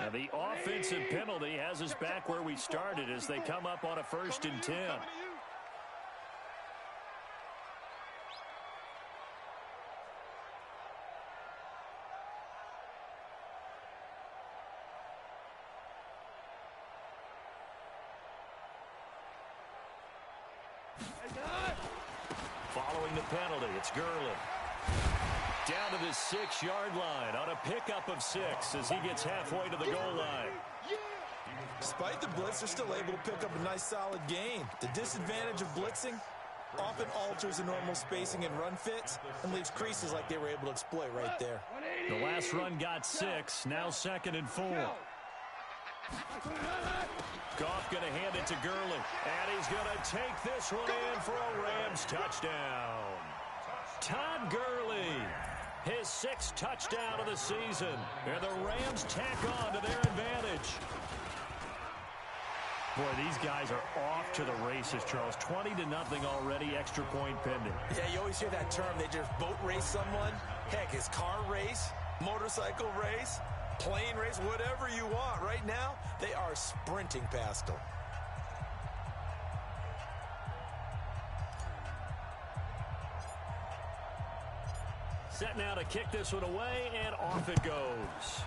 Now the offensive penalty has us back where we started as they come up on a 1st and 10. Following the penalty, it's Gurley. Down to the 6-yard line on a pickup of 6 as he gets halfway to the goal line. Despite the blitz, they're still able to pick up a nice solid gain. The disadvantage of blitzing often alters the normal spacing and run fits and leaves creases like they were able to exploit right there. The last run got 6, now 2nd and 4. Goff going to hand it to Gurley, and he's going to take this one in for a Rams touchdown. Todd Gurley, his 6th touchdown of the season, and the Rams tack on to their advantage. Boy, these guys are off to the races, Charles. 20-0 already, extra point pending. Yeah, you always hear that term. They just boat race someone. Heck, it's car race, motorcycle race, plane race, whatever you want. Right now, they are sprinting past them. Set now to kick this one away, and off it goes.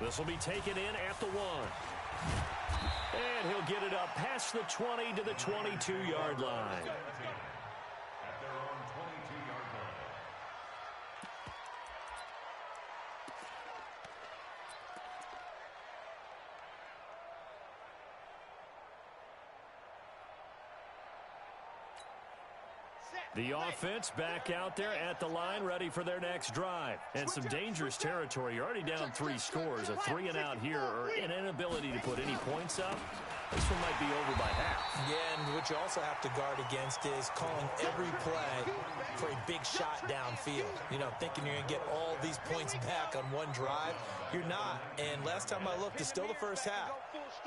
This will be taken in at the 1. And he'll get it up past the 20 to the 22-yard line. The offense back out there at the line, ready for their next drive. And some dangerous territory. You're already down 3 scores. A 3-and-out here, or an inability to put any points up. This one might be over by half. Yeah, and what you also have to guard against is calling every play for a big shot downfield. You know, thinking you're going to get all these points back on one drive. You're not. And last time I looked, it's still the first half.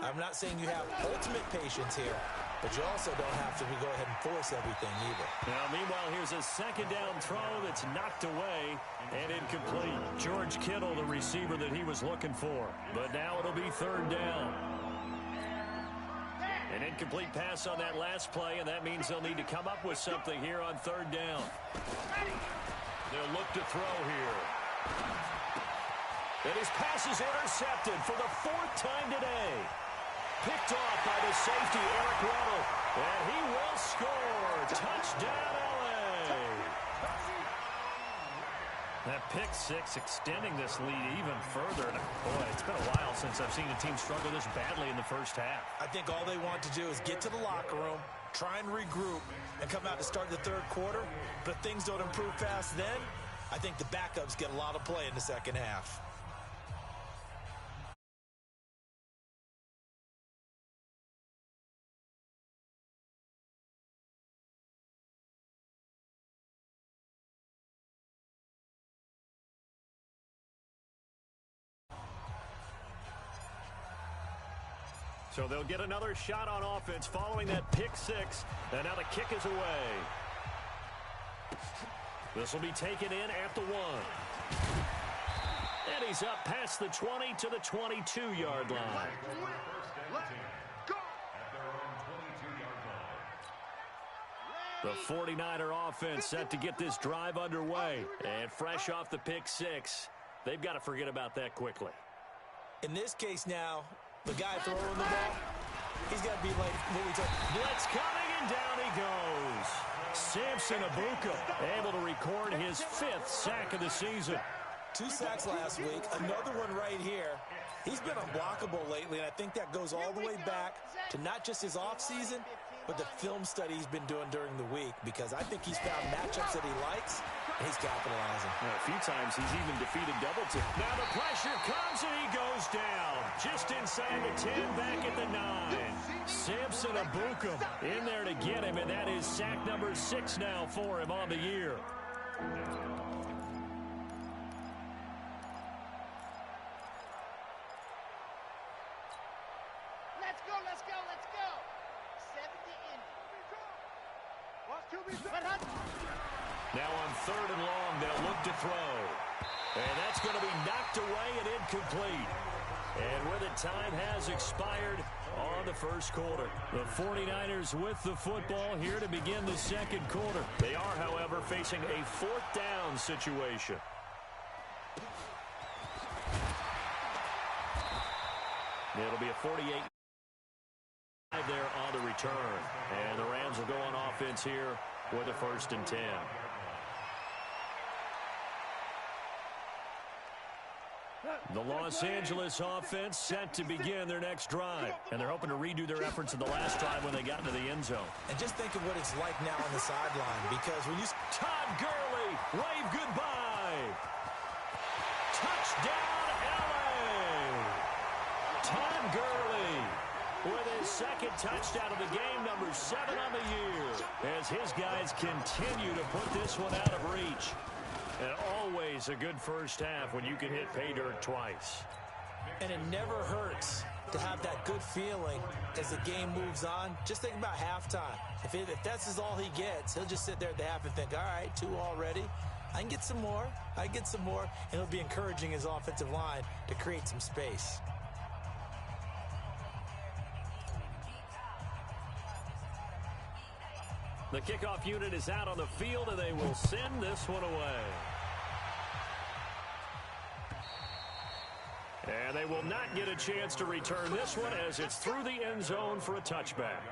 I'm not saying you have ultimate patience here, but you also don't have to go ahead and force everything either. Now, meanwhile, here's a 2nd down throw that's knocked away and incomplete. George Kittle, the receiver that he was looking for. But now it'll be 3rd down. An incomplete pass on that last play, and that means they'll need to come up with something here on 3rd down. They'll look to throw here. And his pass is intercepted for the 4th time today. Picked off by the safety, Eric Weddle. And he will score. Touchdown, L.A. That pick 6 extending this lead even further. And boy, it's been a while since I've seen a team struggle this badly in the first half. I think all they want to do is get to the locker room, try and regroup, and come out to start the 3rd quarter. But if things don't improve fast then, I think the backups get a lot of play in the 2nd half. So they'll get another shot on offense following that pick 6. And now the kick is away. This will be taken in at the 1. And he's up past the 20 to the 22-yard line. The 49er offense set to get this drive underway. And fresh off the pick 6, they've got to forget about that quickly. In this case now, the guy throwing the ball, he's got to be like what we talk. Blitz coming, and down he goes. Samson Abuka able to record his 5th sack of the season. 2 sacks last week, another one right here. He's been unblockable lately, and I think that goes all the way back to not just his offseason, but the film study he's been doing during the week, because I think he's found matchups that he likes, and he's capitalizing. A few times he's even defeated double team. Now the pressure comes, and he goes down. Just inside the 10, back at the 9. Samson Abuka in there to get him, and that is sack number 6 now for him on the year. Now on 3rd and long, they'll look to throw. And that's going to be knocked away and incomplete. And with it, time has expired on the first quarter. The 49ers with the football here to begin the second quarter. They are, however, facing a fourth down situation. It'll be a 48 there on the return. And the Rams will go on offense here with a 1st and 10. The Los Angeles offense set to begin their next drive. And they're hoping to redo their efforts in the last drive when they got into the end zone. And just think of what it's like now on the sideline, because when you... Todd Gurley, wave goodbye. Touchdown, L.A. Todd Gurley with his second touchdown of the game, number 7 on the year, as his guys continue to put this one out of reach. And always a good first half when you can hit pay dirt twice. And it never hurts to have that good feeling as the game moves on. Just think about halftime. If that's all he gets, he'll just sit there at the half and think, all right, 2 already. I can get some more. I can get some more. And he'll be encouraging his offensive line to create some space. The kickoff unit is out on the field, and they will send this one away. And they will not get a chance to return this one as it's through the end zone for a touchback.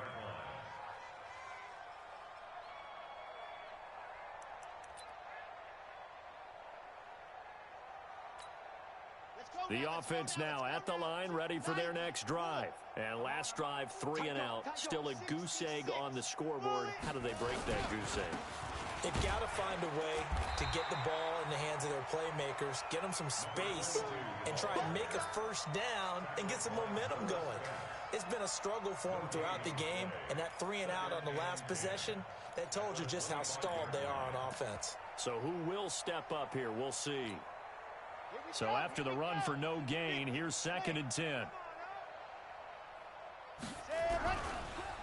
The offense now at the line, ready for their next drive. And last drive, 3 and out. Still a goose egg on the scoreboard. How do they break that goose egg? They've got to find a way to get the ball in the hands of their playmakers, get them some space, and try and make a first down and get some momentum going. It's been a struggle for them throughout the game, and that 3 and out on the last possession, that told you just how stalled they are on offense. So who will step up here? We'll see. So after the run for no gain, here's 2nd and 10.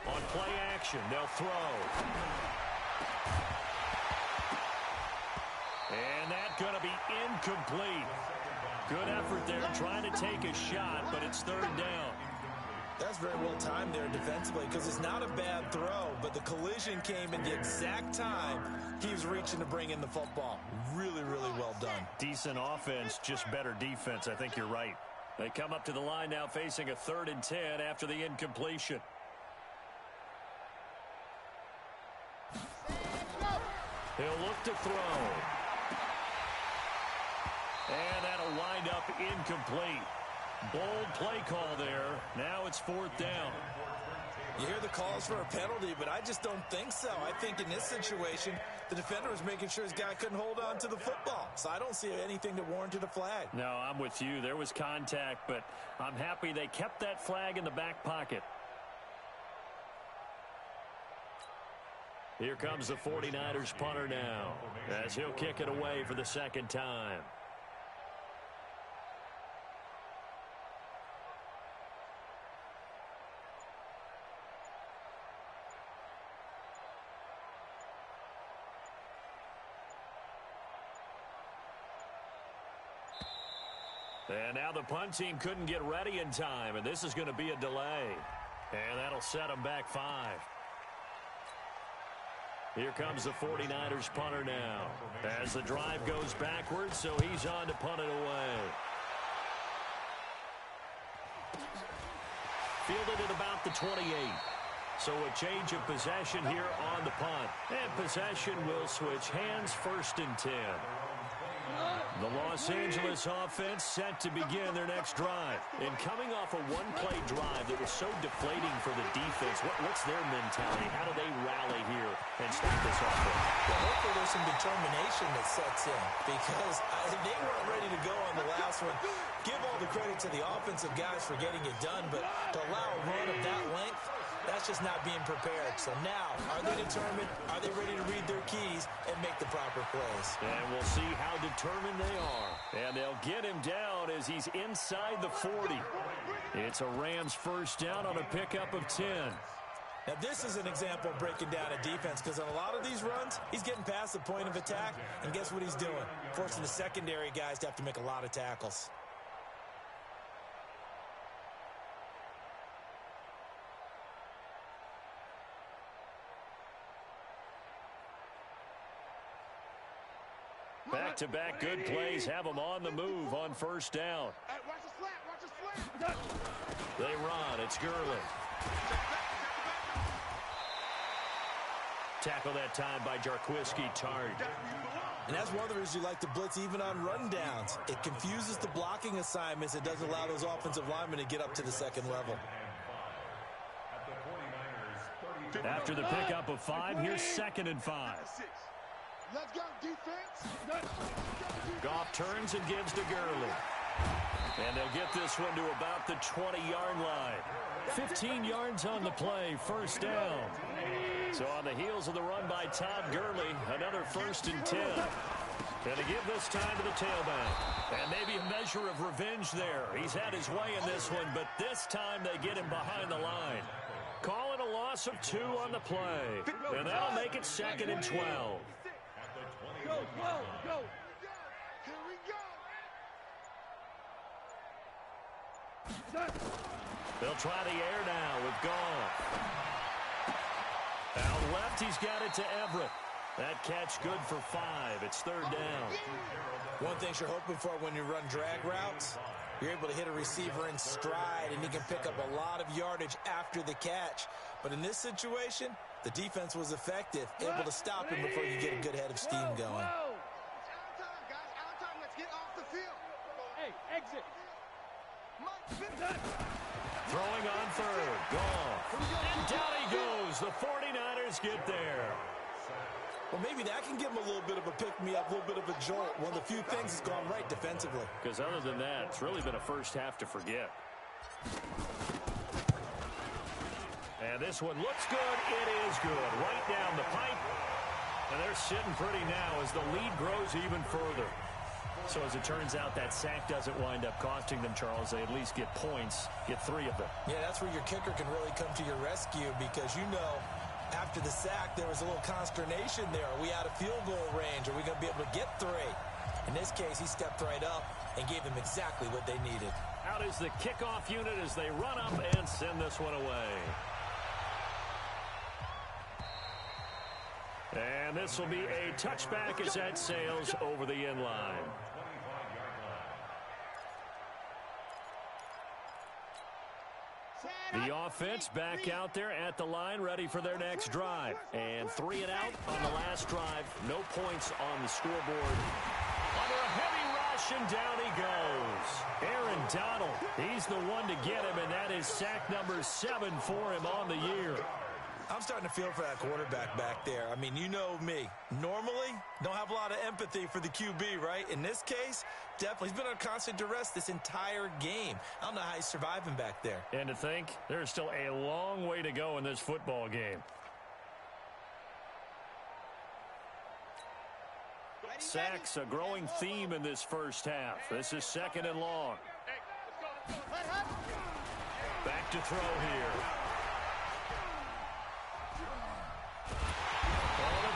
On play action, they'll throw. And that's going to be incomplete. Good effort there trying to take a shot, but it's 3rd down. That's very well timed there defensively, because it's not a bad throw, but the collision came at the exact time he was reaching to bring in the football. Really, really well done. Decent offense, just better defense. I think you're right. They come up to the line now facing a 3rd and 10 after the incompletion. He'll look to throw. And that'll wind up incomplete. Bold play call there. Now it's 4th down. You hear the calls for a penalty, but I just don't think so. I think in this situation, the defender was making sure his guy couldn't hold on to the football. So I don't see anything that warranted a flag. No, I'm with you. There was contact, but I'm happy they kept that flag in the back pocket. Here comes the 49ers punter now, as he'll kick it away for the 2nd time. And now the punt team couldn't get ready in time, and this is going to be a delay. And that'll set them back 5. Here comes the 49ers punter now, as the drive goes backwards, so he's on to punt it away. Fielded at about the 28. So a change of possession here on the punt. And possession will switch hands, 1st and 10. The Los Angeles offense set to begin their next drive. And coming off a one-play drive that was so deflating for the defense, what's their mentality? How do they rally here and stop this offense? Well, hopefully there's some determination that sets in, because they weren't ready to go on the last one. Give all the credit to the offensive guys for getting it done, but to allow a run of that length, that's just not being prepared. So now, are they determined? Are they ready to read their keys and make the proper plays? And we'll see how determined they are. And they'll get him down as he's inside the 40. It's a Rams 1st down on a pickup of 10. Now, this is an example of breaking down a defense because on a lot of these runs, he's getting past the point of attack, and guess what he's doing? Forcing the secondary guys to have to make a lot of tackles. Back-to-back good plays have them on the move on first down. They run. It's Gurley. Tackle that time by Jarquiski Tartt. And that's one of the reasons you like to blitz even on rundowns. It confuses the blocking assignments. It doesn't allow those offensive linemen to get up to the second level. After the pickup of 5, here's 2nd and 5. Let's go, defense. Goff turns and gives to Gurley. And they'll get this one to about the 20-yard line. 15 yards on the play, first down. So on the heels of the run by Todd Gurley, another 1st and 10. Going to give this time to the tailback. And maybe a measure of revenge there. He's had his way in this one, but this time they get him behind the line. Call it a loss of 2 on the play. And that'll make it 2nd and 12. Go, go, go. Here we go. They'll try the air now with Goff. Out left, he's got it to Everett. That catch good for 5. It's 3rd down. One thing you're hoping for when you run drag routes, you're able to hit a receiver in stride, and he can pick up a lot of yardage after the catch. But in this situation, the defense was effective, able to stop him before you get a good head of steam going. It's out time, guys. Out time. Let's get off the field. Hey, exit. Throwing on 3rd. Goff. And down he goes. The 49ers get there. Well, maybe that can give him a little bit of a pick-me-up, a little bit of a jolt. One of the few things that's gone right defensively. Because other than that, it's really been a first half to forget. And this one looks good. It is good. Right down the pipe. And they're sitting pretty now as the lead grows even further. So as it turns out, that sack doesn't wind up costing them, Charles. They at least get points, get 3 of them. Yeah, that's where your kicker can really come to your rescue because you know after the sack there was a little consternation there. Are we out of field goal range? Are we going to be able to get 3? In this case, he stepped right up and gave them exactly what they needed. Out is the kickoff unit as they run up and send this one away. And this will be a touchback as that sails over the end line. The offense back out there at the line, ready for their next drive. And 3 and out on the last drive. No points on the scoreboard. Under a heavy rush, and down he goes. Aaron Donald, he's the one to get him, and that is sack number 7 for him on the year. I'm starting to feel for that quarterback back there. I mean, you know me. Normally, don't have a lot of empathy for the QB, right? In this case, definitely. He's been on constant duress this entire game. I don't know how he's surviving back there. And to think, there's still a long way to go in this football game. Sacks, a growing theme in this first half. This is 2nd and long. Back to throw here.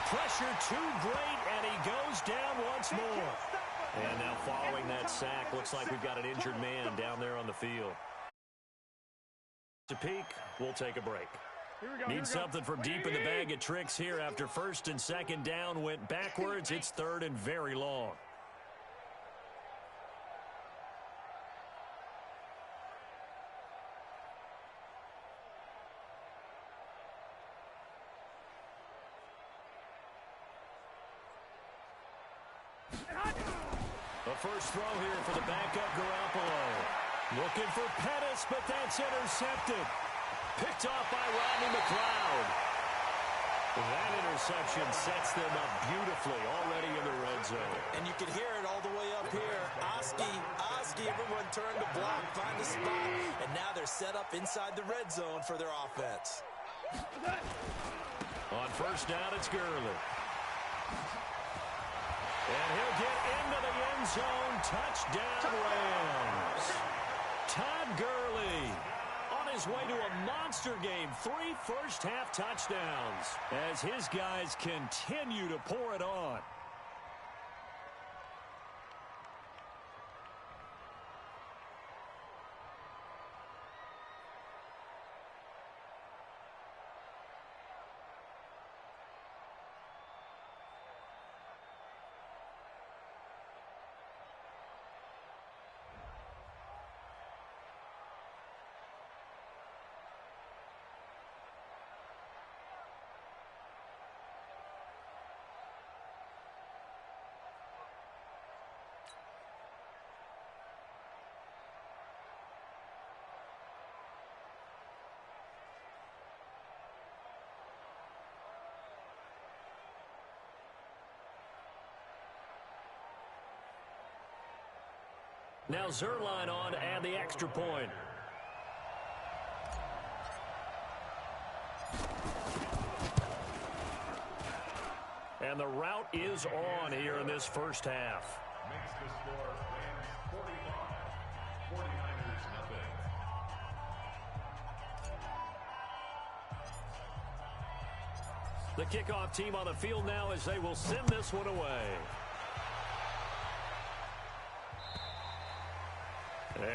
Pressure too great, and he goes down once more. And now following that sack, looks like we've got an injured man down there on the field. To peek, we'll take a break. Need something from deep in the bag of tricks here after 1st and 2nd down went backwards. It's 3rd and very long. The first throw here for the backup Garoppolo. Looking for Pettis, but that's intercepted. Picked off by Rodney McLeod. That interception sets them up beautifully already in the red zone. And you can hear it all the way up here. Oski, everyone turned to block, find the spot, and now they're set up inside the red zone for their offense. On first down, it's Gurley. And he'll get into the end zone. Touchdown, Rams. Todd Gurley on on his way to a monster game. 3 first-half touchdowns as his guys continue to pour it on. Now Zuerlein on to add the extra point. And the route is on here in this first half. Makes the score Rams 45, 49ers nothing. The kickoff team on the field now as they will send this one away.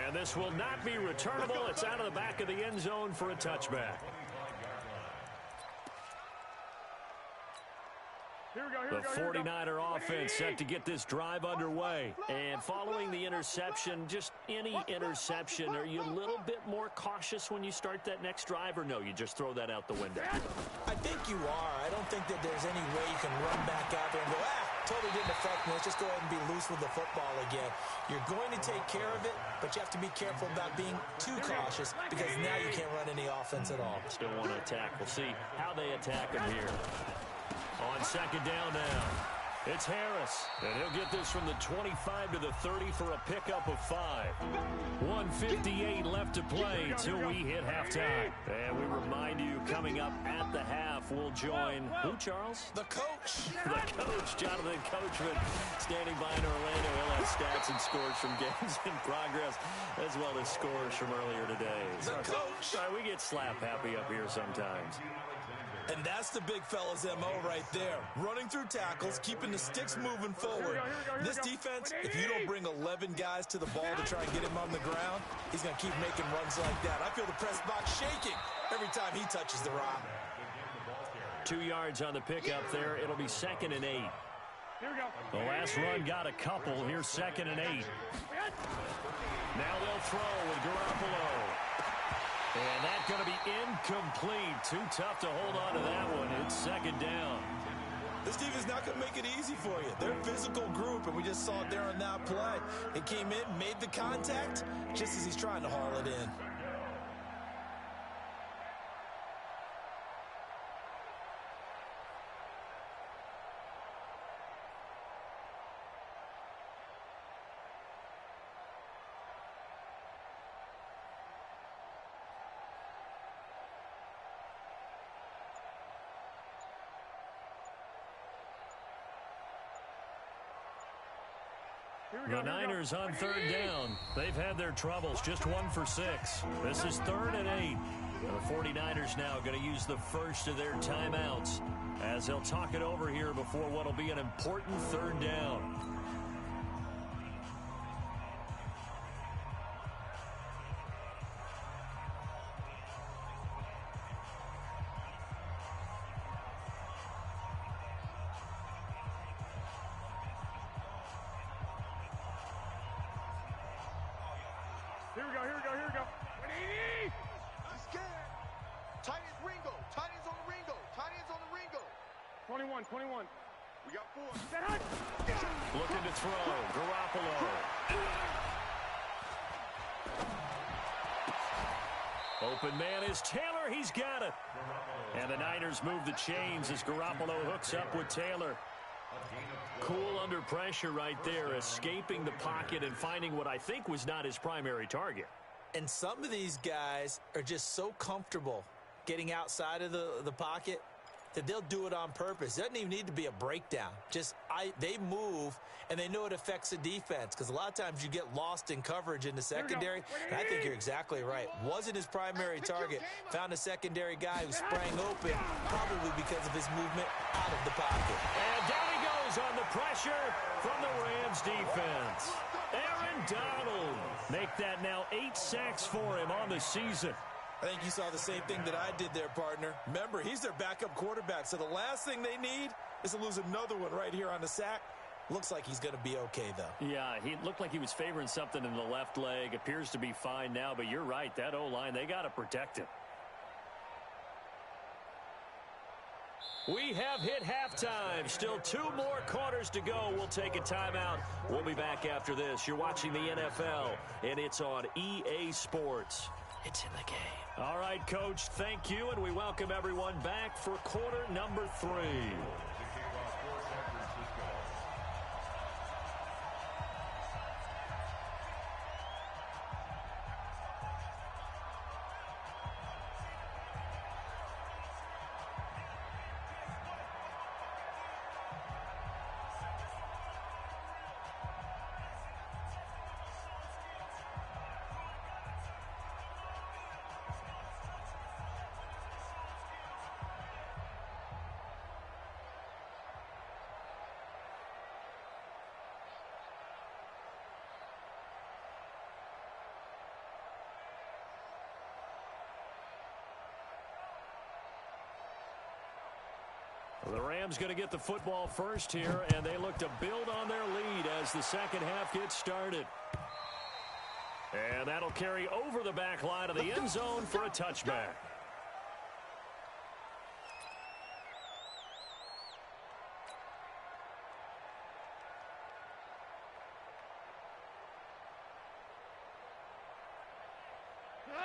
And this will not be returnable. It's out of the back of the end zone for a touchback. The 49er offense set to get this drive underway. And following the interception, just any interception, are you a little bit more cautious when you start that next drive, or no, you just throw that out the window? I think you are. I don't think that there's any way you can run back out there and go, totally didn't affect me. Let's just go ahead and be loose with the football again. You're going to take care of it, but you have to be careful about being too cautious because now you can't run any offense at all. Still want to attack. We'll see how they attack him here. On second down now, it's Harris, and he'll get this from the 25 to the 30 for a pickup of 5. 1:58 left to play till we hit halftime. And we remind you, coming up at the half, we'll join who, Charles? The coach. The coach, Jonathan Coachman, standing by in Orlando. He'll have stats and scores from games in progress, as well as scores from earlier today. The coach. Sorry, we get slap happy up here sometimes. And that's the big fella's MO right there. Running through tackles, keeping the sticks moving forward. This defense, if you don't bring 11 guys to the ball to try and get him on the ground, he's going to keep making runs like that. I feel the press box shaking every time he touches the rock. 2 yards on the pickup there. It'll be 2nd and 8. The last run got a couple. Here's 2nd and 8. Now they'll throw with Garoppolo. And that's going to be incomplete. Too tough to hold on to that one. It's 2nd down. This team is not going to make it easy for you. They're a physical group, and we just saw it there on that play. It came in, made the contact, just as he's trying to haul it in. The Niners on 3rd down. They've had their troubles, just 1 for 6. This is 3rd and 8. The 49ers now going to use the first of their timeouts as they'll talk it over here before what will be an important 3rd down. Here we go. 180. He's scared. Tight ends Ringo. Tight ends on the Ringo. Tight ends on the Ringo. 21. We got 4. Looking to throw. Garoppolo. Open man is Taylor. He's got it. And the Niners move the chains as Garoppolo hooks up with Taylor. Cool under pressure right there, escaping the pocket and finding what I think was not his primary target. And some of these guys are just so comfortable getting outside of the pocket, that they'll do it on purpose. It doesn't even need to be a breakdown. They move, and they know it affects the defense because a lot of times you get lost in coverage in the secondary, and I think you're exactly right. Wasn't his primary target. Found a secondary guy who sprang open, probably because of his movement out of the pocket. And down he goes on the pressure from the Rams defense. Aaron Donald make that now 8 sacks for him on the season. I think you saw the same thing that I did there, partner. Remember, he's their backup quarterback, so the last thing they need is to lose another one right here on the sack. Looks like he's going to be okay, though. Yeah, he looked like he was favoring something in the left leg. Appears to be fine now, but you're right. That O-line, they got to protect him. We have hit halftime. Still 2 more quarters to go. We'll take a timeout. We'll be back after this. You're watching the NFL, and it's on EA Sports. It's in the game. All right, Coach, thank you, and we welcome everyone back for quarter number 3. The Rams going to get the football first here, and they look to build on their lead as the second half gets started. And that'll carry over the back line of the end zone for a touchback.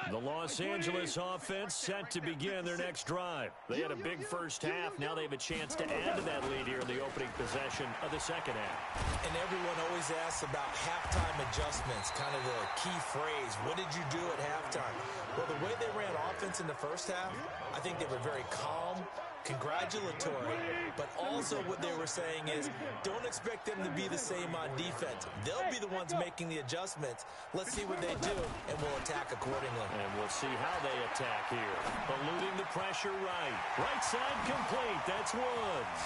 The Los Angeles offense set to begin their next drive. They had a big first half. Now they have a chance to add to that lead here in the opening possession of the second half. And everyone always asks about halftime adjustments, kind of the key phrase. What did you do at halftime? Well, the way they ran offense in the first half, I think they were very calm, congratulatory, but also what they were saying is don't expect them to be the same on defense. They'll be the ones making the adjustments. Let's see what they do, and we'll attack accordingly. And we'll see how they attack here. Eluding the pressure right. Right side complete. That's Woods.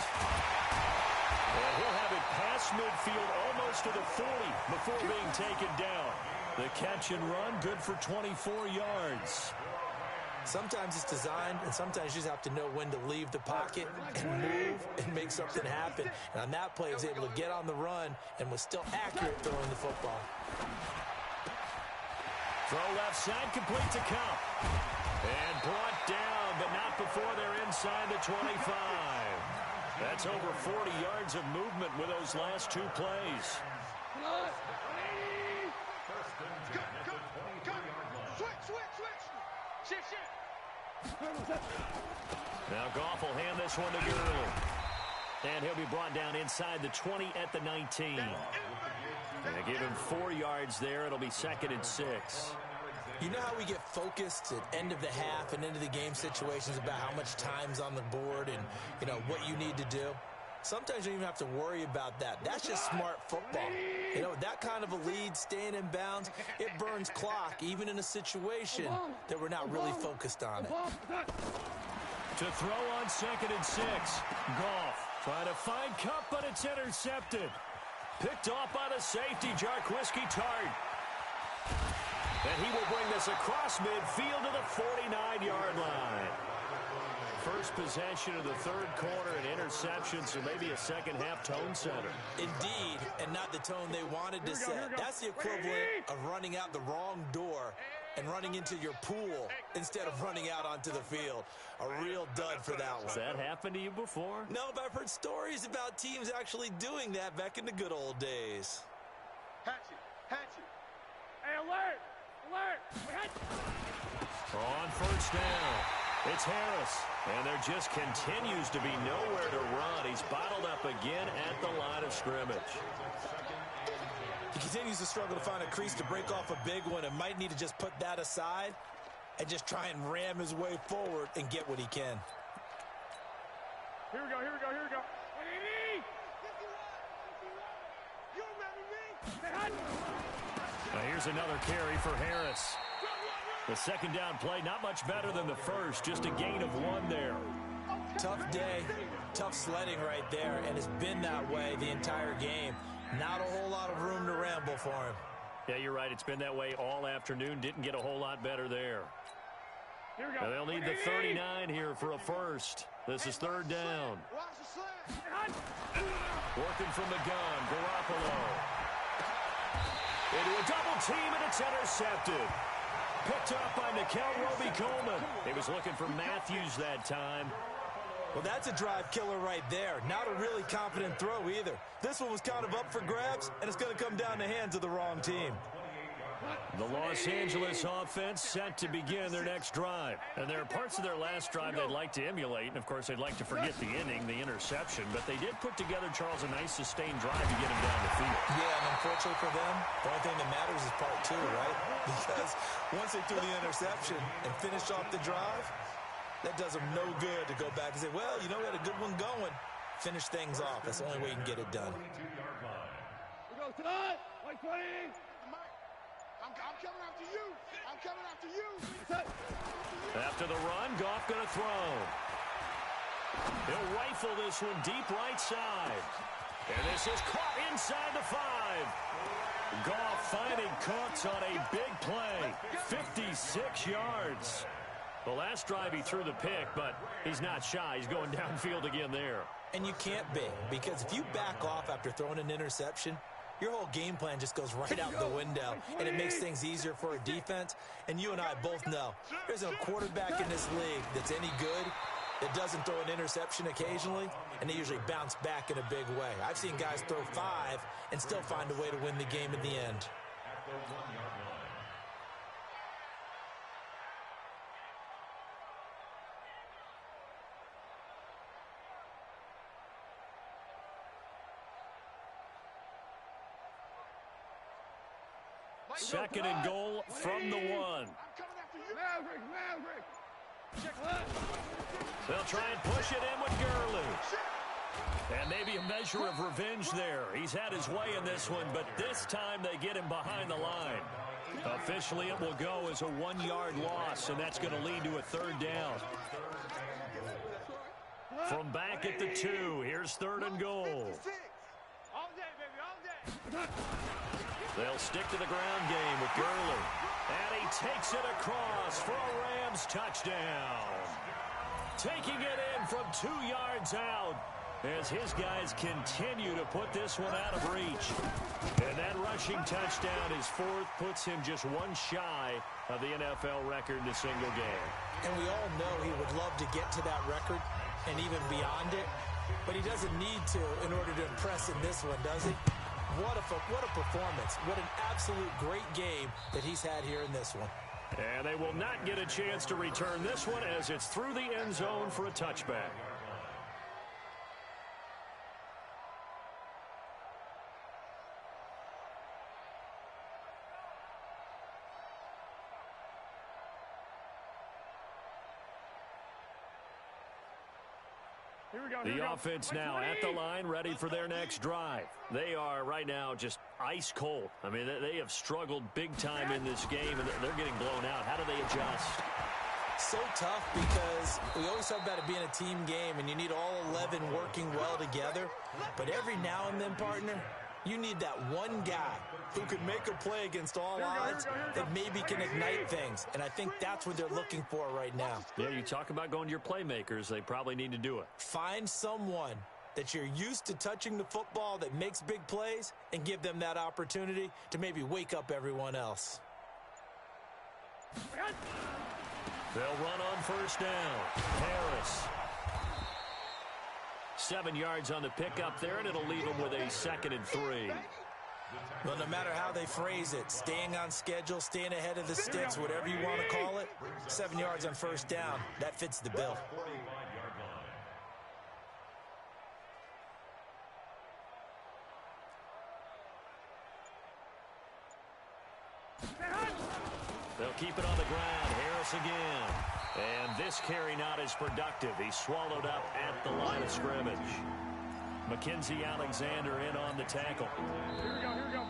And he'll have it past midfield almost to the 40 before being taken down. The catch and run, good for 24 yards. Sometimes it's designed, and sometimes you just have to know when to leave the pocket and move and make something happen. And on that play, he was able to get on the run and was still accurate throwing the football. Throw left side, complete to Cup. And brought down, but not before they're inside the 25. That's over 40 yards of movement with those last 2 plays. Now Goff will hand this one to Gurley. And he'll be brought down inside the 20 at the 19. And they give him 4 yards there. It'll be 2nd and 6. You know how we get focused at end of the half and into the game situations about how much time's on the board and, you know, what you need to do? Sometimes you don't even have to worry about that. That's just smart football. You know, that kind of a lead, staying in bounds, it burns clock, even in a situation that we're not really focused on it. To throw on 2nd and 6. Goff trying to find Cup, but it's intercepted. Picked off by the safety, Jarquiski Tart. And he will bring this across midfield to the 49-yard line. First possession of the third quarter, an interception, so maybe a second-half tone setter. Indeed, and not the tone they wanted to set. That's the equivalent of running out the wrong door and running into your pool instead of running out onto the field. A real dud for that one. Has that happened to you before? No, but I've heard stories about teams actually doing that back in the good old days. Hatchet, hatchet. Hey, alert, alert. On first down, it's Harris. And there just continues to be nowhere to run. He's bottled up again at the line of scrimmage. He continues to struggle to find a crease to break off a big one and might need to just put that aside and just try and ram his way forward and get what he can. Here we go, here we go, here we go. Now here's another carry for Harris. The second down play, not much better than the first, just a gain of 1 there. Tough day, tough sledding right there, and it's been that way the entire game. Not a whole lot of room to ramble for him. Yeah, you're right. It's been that way all afternoon. Didn't get a whole lot better there. Here we go. Now they'll need the 39 here for a first. This is third down. Working from the gun, Garoppolo. Into a double team, and it's intercepted. Picked up by Nickel Roby-Coleman. He was looking for Matthews that time. Well, that's a drive killer right there. Not a really confident throw either. This one was kind of up for grabs, and it's going to come down the hands of the wrong team. The Los Angeles offense set to begin their next drive. And there are parts of their last drive they'd like to emulate. And, of course, they'd like to forget the inning, the interception. But they did put together, Charles, a nice sustained drive to get him down the field. Yeah, and unfortunately for them, the only thing that matters is part 2, right? Because once they threw the interception and finished off the drive, that does them no good to go back and say, well, you know, we had a good one going. Finish things off. That's the only way you can get it done. We go tonight. Like 20. I'm coming after you. I'm coming after you. After the run, Goff going to throw. He'll rifle this one deep right side. And this is caught inside the 5. Goff finding Cooks on a big play. 56 yards. The last drive he threw the pick, but he's not shy. He's going downfield again there. And you can't be, because if you back off after throwing an interception, your whole game plan just goes right out the window, and it makes things easier for a defense. And you and I both know there's no quarterback in this league that's any good that doesn't throw an interception occasionally, and they usually bounce back in a big way. I've seen guys throw 5 and still find a way to win the game in the end. Second and goal from the 1. They'll try and push it in with Gurley. And maybe a measure of revenge there. He's had his way in this one, but this time they get him behind the line. Officially, it will go as a 1-yard loss, and that's going to lead to a third down. From back at the 2, here's third and goal. All day, baby, all day. They'll stick to the ground game with Gurley. And he takes it across for a Rams touchdown. Taking it in from 2 yards out as his guys continue to put this one out of reach. And that rushing touchdown, his 4th, puts him just 1 shy of the NFL record in a single game. And we all know he would love to get to that record and even beyond it, but he doesn't need to in order to impress in this one, does he? What a performance. What an absolute great game that he's had here in this one. And they will not get a chance to return this one as it's through the end zone for a touchback. The offense now at the line, ready for their next drive. They are right now just ice cold. I mean, they have struggled big time in this game, and they're getting blown out. How do they adjust? So tough, because we always talk about it being a team game, and you need all 11 working well together. But every now and then, partner, you need that one guy who can make a play against all odds that maybe can ignite things. And I think that's what they're looking for right now. Yeah, you talk about going to your playmakers. They probably need to do it. Find someone that you're used to touching the football that makes big plays and give them that opportunity to maybe wake up everyone else. They'll run on first down. Harris. 7 yards on the pickup there, and it'll leave them with a 2nd and 3. Well, no matter how they phrase it, staying on schedule, staying ahead of the sticks, whatever you want to call it, 7 yards on first down, that fits the bill. They'll keep it on the ground. Harris again. And this carry not as productive. He's swallowed up at the line of scrimmage. Mackenzie Alexander in on the tackle. Here we go, here we go.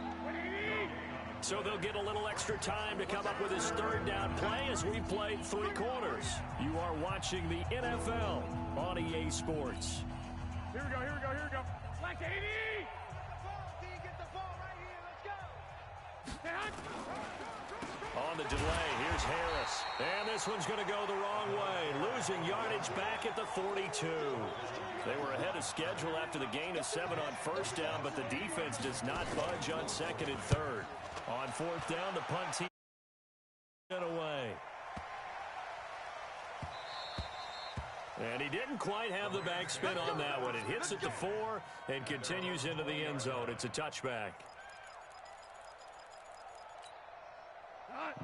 So they'll get a little extra time to come up with his third down play as we played 3 quarters. You are watching the NFL on EA Sports. Here we go, here we go, here we go. Flex 80! Get the ball right here, let's go! On the delay, here's Harris. And this one's going to go the wrong way. Losing yardage back at the 42. They were ahead of schedule after the gain of 7 on first down, but the defense does not budge on second and third. On fourth down, the punt team away. And he didn't quite have the backspin on that one. It hits at the 4 and continues into the end zone. It's a touchback.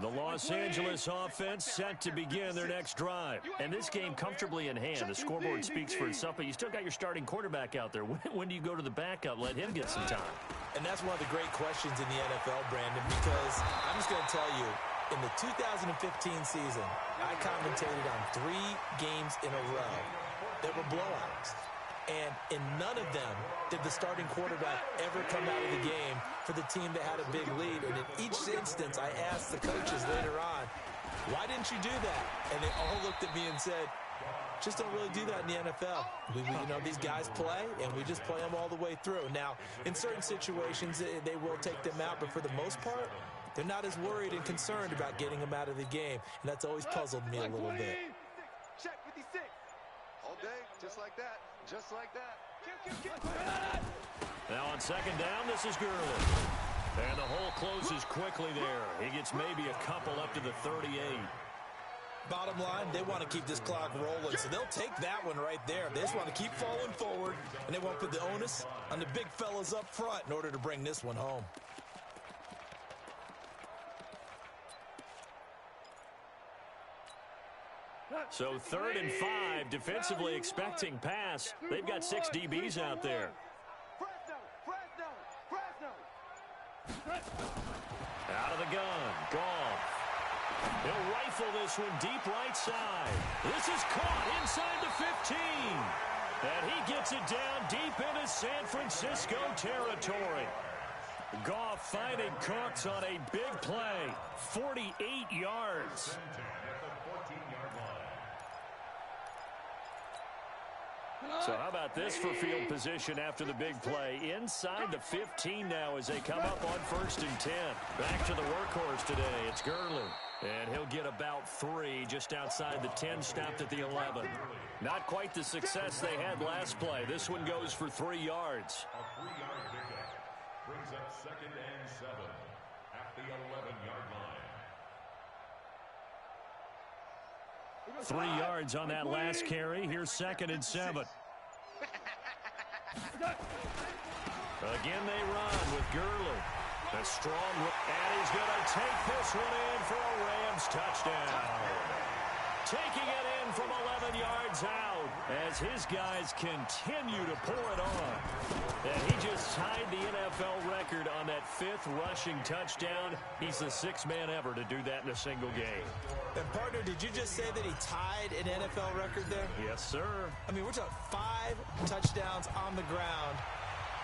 The Los Angeles offense set to begin their next drive. And this game comfortably in hand. The scoreboard speaks for itself, but you still got your starting quarterback out there. When do you go to the backup? Let him get some time. And that's one of the great questions in the NFL, Brandon, because I'm just going to tell you, in the 2015 season, I commentated on 3 games in a row that were blowouts. And in none of them did the starting quarterback ever come out of the game for the team that had a big lead. And in each instance, I asked the coaches later on, why didn't you do that? And they all looked at me and said, just don't really do that in the NFL. These guys play, and we just play them all the way through. Now, in certain situations, they will take them out, but for the most part, they're not as worried and concerned about getting them out of the game. And that's always puzzled me a little bit. Check 56. All day, just like that. Just like that. Now on second down, this is Gurley. And the hole closes quickly there. He gets maybe a couple up to the 38. Bottom line, they want to keep this clock rolling, so they'll take that one right there. They just want to keep falling forward, and they want to put the onus on the big fellas up front in order to bring this one home. So 3rd and 5, defensively expecting pass. They've got 6 DBs out there. Out of the gun, Goff. He'll rifle this one deep right side. This is caught inside the 15. And he gets it down deep into San Francisco territory. Goff finding Cooks on a big play. 48 yards. So how about this for field position after the big play? Inside the 15 now as they come up on 1st and 10. Back to the workhorse today. It's Gurley. And he'll get about 3 just outside the 10, stopped at the 11. Not quite the success they had last play. This one goes for 3 yards. A 3-yard pickup brings up 2nd and 7 at the 11-yard line. 3 yards on that last carry. Here's 2nd and 7. Again, they run with Gurley. A strong, and he's going to take this one in for a Rams touchdown. Taking it in from 11 yards out as his guys continue to pour it on. And he just tied the NFL record on that 5th rushing touchdown. He's the 6th man ever to do that in a single game. And, partner, did you just say that he tied an NFL record there? Yes, sir. I mean, we're talking 5 touchdowns on the ground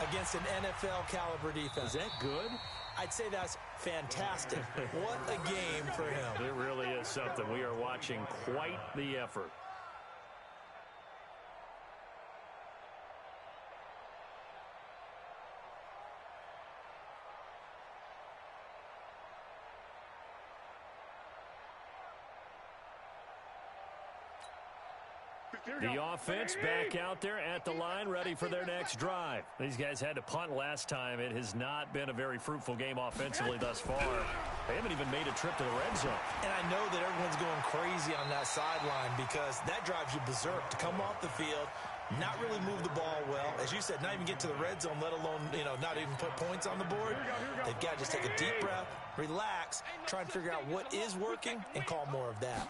against an NFL caliber defense. Is that good? I'd say that's fantastic. What a game for him. It really is something. We are watching quite the effort. The offense back out there at the line, ready for their next drive. These guys had to punt last time. It has not been a very fruitful game offensively thus far. They haven't even made a trip to the red zone. And I know that everyone's going crazy on that sideline because that drives you berserk to come off the field, not really move the ball well. As you said, not even get to the red zone, let alone, not even put points on the board. They've got to just take a deep breath, relax, try and figure out what is working, and call more of that.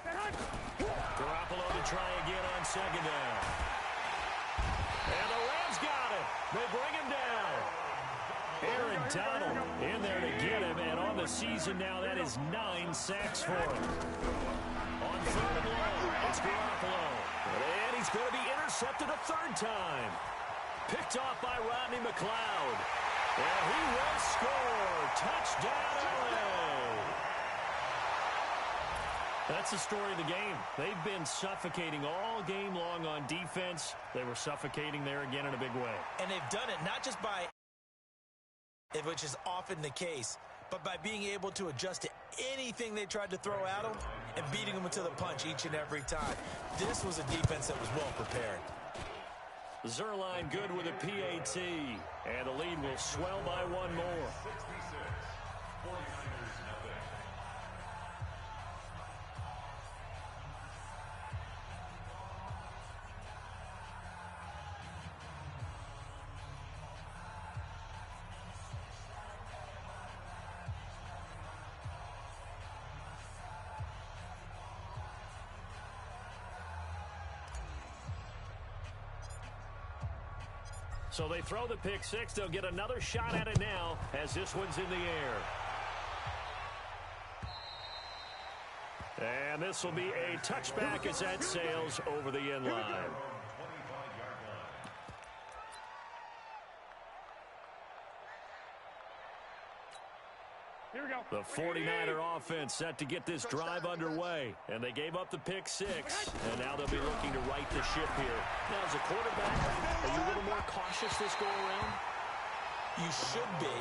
Garoppolo to try again on second down. And the Rams got it. They bring him down. Aaron Donald in there to get him, and on the season now, that is 9 sacks for him. On third and long, it's Garoppolo. And he's going to be intercepted a third time. Picked off by Rodney McLeod. And he will score. Touchdown, LA. That's the story of the game. They've been suffocating all game long on defense. They were suffocating there again in a big way. And they've done it not just by, which is often the case, but by being able to adjust to anything they tried to throw at them and beating them to the punch each and every time. This was a defense that was well prepared. Zuerlein good with a PAT, and the lead will swell by one more. 66. 49ers nothing. So they throw the pick six. They'll get another shot at it now as this one's in the air. And this will be a touchback as that sails over the end line. Here we go. The 49er offense set to get this drive underway. And they gave up the pick six. And now they'll be looking to right the ship here. Now, as a quarterback, are you a little more cautious this go around? You should be,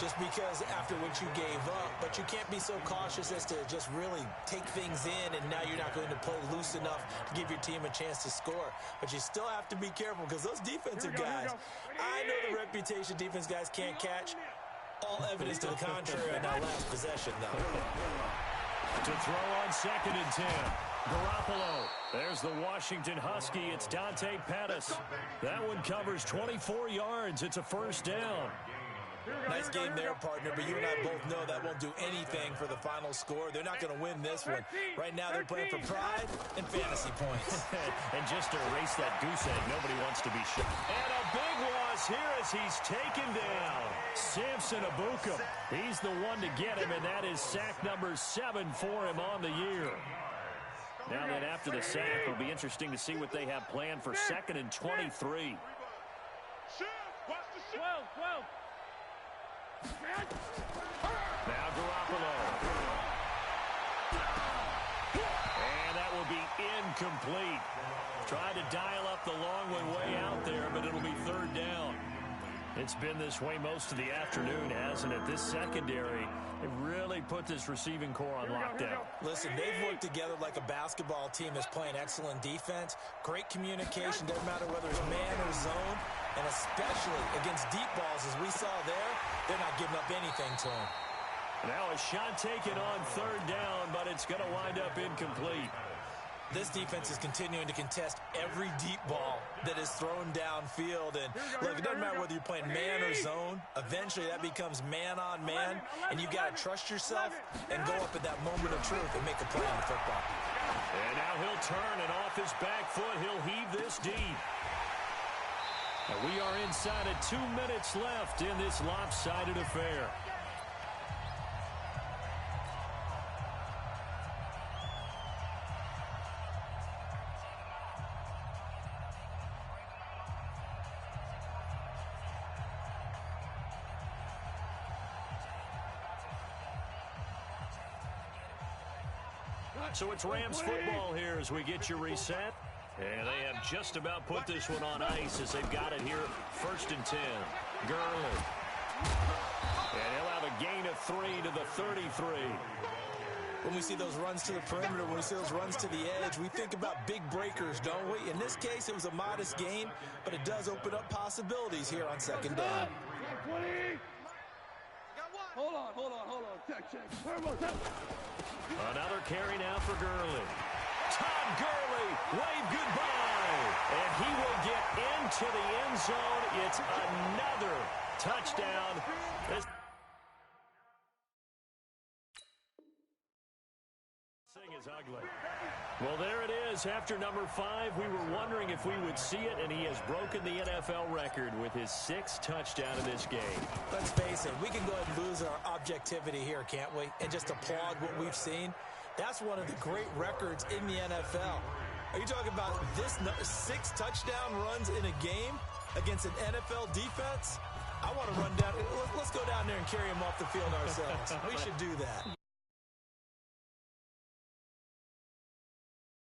just because after what you gave up. But you can't be so cautious as to just really take things in, and now you're not going to play loose enough to give your team a chance to score. But you still have to be careful because those defensive guys, I know the reputation defense guys can't catch. All evidence to the contrary in that last possession, though. To throw on 2nd and 10. Garoppolo. There's the Washington Husky. It's Dante Pettis. That one covers 24 yards. It's a first down. Nice game there, partner, but you and I both know that won't do anything for the final score. They're not going to win this one. Right now they're playing for pride and fantasy points. And just to erase that goose egg, nobody wants to be shot. And a big loss here as he's taken down. Samson Ebukam. He's the one to get him, and that is sack number 7 for him on the year. Now that after the sack, it'll be interesting to see what they have planned for 2nd and 23. 12. Now Garoppolo. And that will be incomplete. Tried to dial up the long one way out there, but it'll be 3rd down. It's been this way most of the afternoon, hasn't it? This secondary, they really put this receiving core on lockdown. Listen, they've worked together like a basketball team that's playing excellent defense. Great communication, doesn't matter whether it's man or zone. And especially against deep balls, as we saw there, they're not giving up anything to them. Now a shot taken on 3rd down, but it's going to wind up incomplete. This defense is continuing to contest every deep ball that is thrown downfield. And look, it doesn't matter whether you're playing man or zone. Eventually that becomes man on man, and you got to trust yourself and go up at that moment of truth and make a play on football. And now he'll turn, and off his back foot, he'll heave this deep. And we are inside of 2 minutes left in this lopsided affair. So it's Rams football here as we get you reset. And they have just about put this one on ice as they've got it here. 1st and 10. Gurley. And he'll have a gain of 3 to the 33. When we see those runs to the perimeter, when we see those runs to the edge, we think about big breakers, don't we? In this case, it was a modest game, but it does open up possibilities here on 2nd down. Hold on. Check. Another carry now for Gurley. Todd Gurley, wave goodbye. And he will get into the end zone. It's another touchdown. This thing is ugly. Well, there it As after number 5, we were wondering if we would see it, and he has broken the NFL record with his 6th touchdown in this game. Let's face it, we can go ahead and lose our objectivity here, can't we? And just applaud what we've seen. That's one of the great records in the NFL. Are you talking about this 6 touchdown runs in a game against an NFL defense? I want to run down. Let's go down there and carry him off the field ourselves. We should do that.